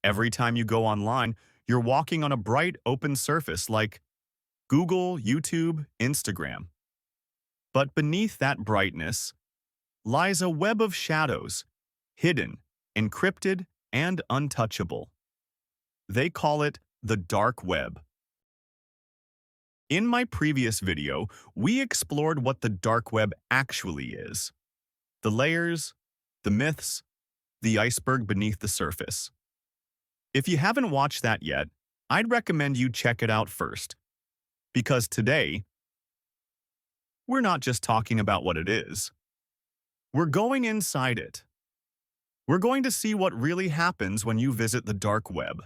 Every time you go online, you're walking on a bright, open surface like Google, YouTube, Instagram. But beneath that brightness lies a web of shadows, hidden, encrypted, and untouchable. They call it the dark web. In my previous video, we explored what the dark web actually is. The layers, the myths, the iceberg beneath the surface. If you haven't watched that yet, I'd recommend you check it out first. Because today, we're not just talking about what it is. We're going inside it. We're going to see what really happens when you visit the dark web.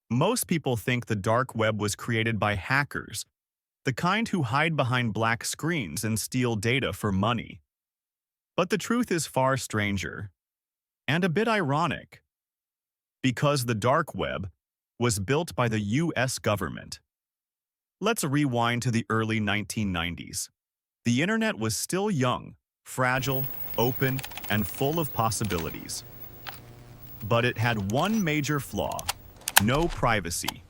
Most people think the dark web was created by hackers, the kind who hide behind black screens and steal data for money. But the truth is far stranger, and a bit ironic, because the dark web was built by the US government. Let's rewind to the early 1990s. The internet was still young, fragile, open, and full of possibilities. But it had one major flaw: no privacy.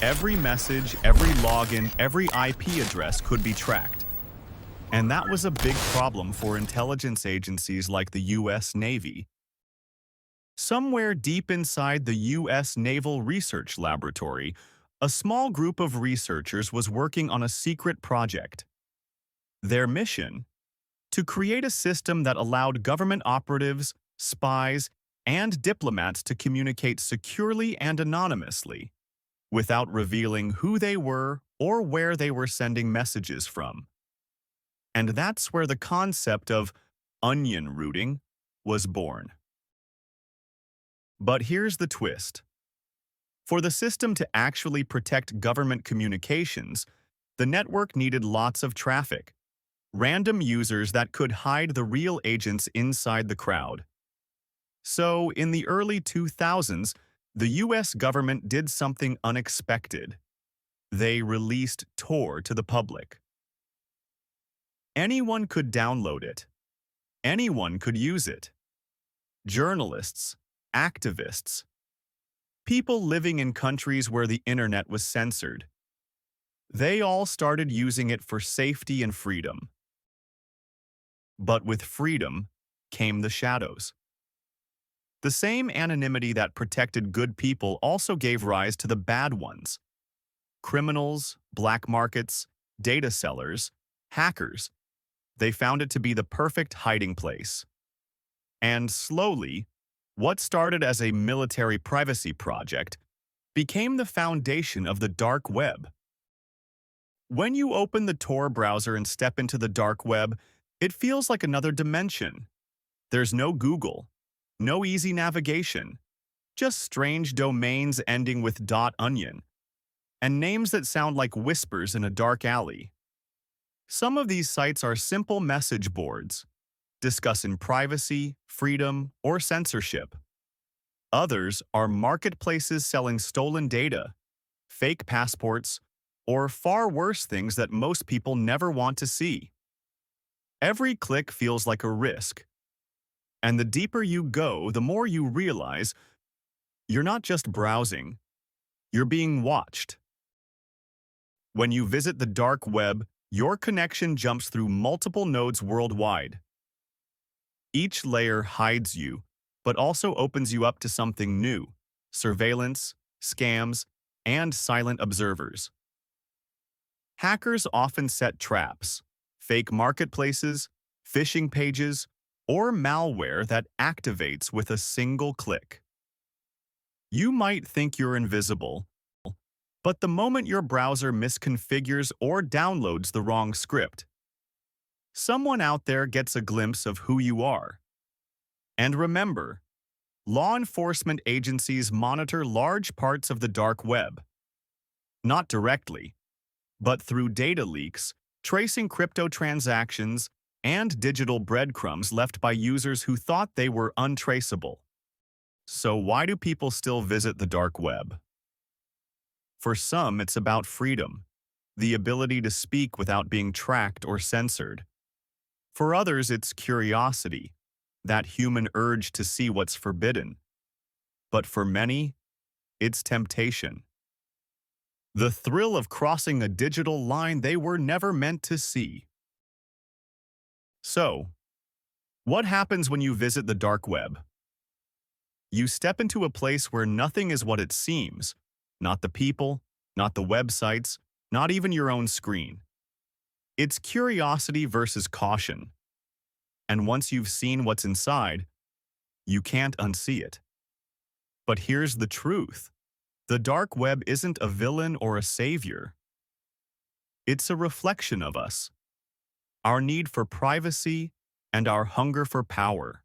Every message, every login, every IP address could be tracked. And that was a big problem for intelligence agencies like the US Navy. Somewhere deep inside the US Naval Research Laboratory, a small group of researchers was working on a secret project. Their mission? To create a system that allowed government operatives, spies, and diplomats to communicate securely and anonymously, without revealing who they were or where they were sending messages from. And that's where the concept of onion routing was born. But here's the twist. For the system to actually protect government communications, the network needed lots of traffic, random users that could hide the real agents inside the crowd. So, in the early 2000s, the US government did something unexpected. They released Tor to the public. Anyone could download it. Anyone could use it. Journalists, activists, people living in countries where the internet was censored. They all started using it for safety and freedom. But with freedom came the shadows. The same anonymity that protected good people also gave rise to the bad ones. Criminals, black markets, data sellers, hackers. They found it to be the perfect hiding place. And slowly, what started as a military privacy project became the foundation of the dark web. When you open the Tor browser and step into the dark web, it feels like another dimension. There's no Google, no easy navigation, just strange domains ending with .onion, and names that sound like whispers in a dark alley. Some of these sites are simple message boards, discussing privacy, freedom, or censorship. Others are marketplaces selling stolen data, fake passports, or far worse things that most people never want to see. Every click feels like a risk. And the deeper you go, the more you realize you're not just browsing, you're being watched. When you visit the dark web, your connection jumps through multiple nodes worldwide. Each layer hides you, but also opens you up to something new: surveillance, scams, and silent observers. Hackers often set traps, fake marketplaces, phishing pages, or malware that activates with a single click. You might think you're invisible, but the moment your browser misconfigures or downloads the wrong script, someone out there gets a glimpse of who you are. And remember, law enforcement agencies monitor large parts of the dark web. Not directly, but through data leaks, tracing crypto transactions, and digital breadcrumbs left by users who thought they were untraceable. So why do people still visit the dark web? For some, it's about freedom. the ability to speak without being tracked or censored. For others, it's curiosity, that human urge to see what's forbidden. But for many, it's temptation. The thrill of crossing a digital line they were never meant to see. So, what happens when you visit the dark web? You step into a place where nothing is what it seems, not the people, not the websites, not even your own screen. It's curiosity versus caution. And once you've seen what's inside, you can't unsee it. But here's the truth. The dark web isn't a villain or a savior. It's a reflection of us, our need for privacy and our hunger for power.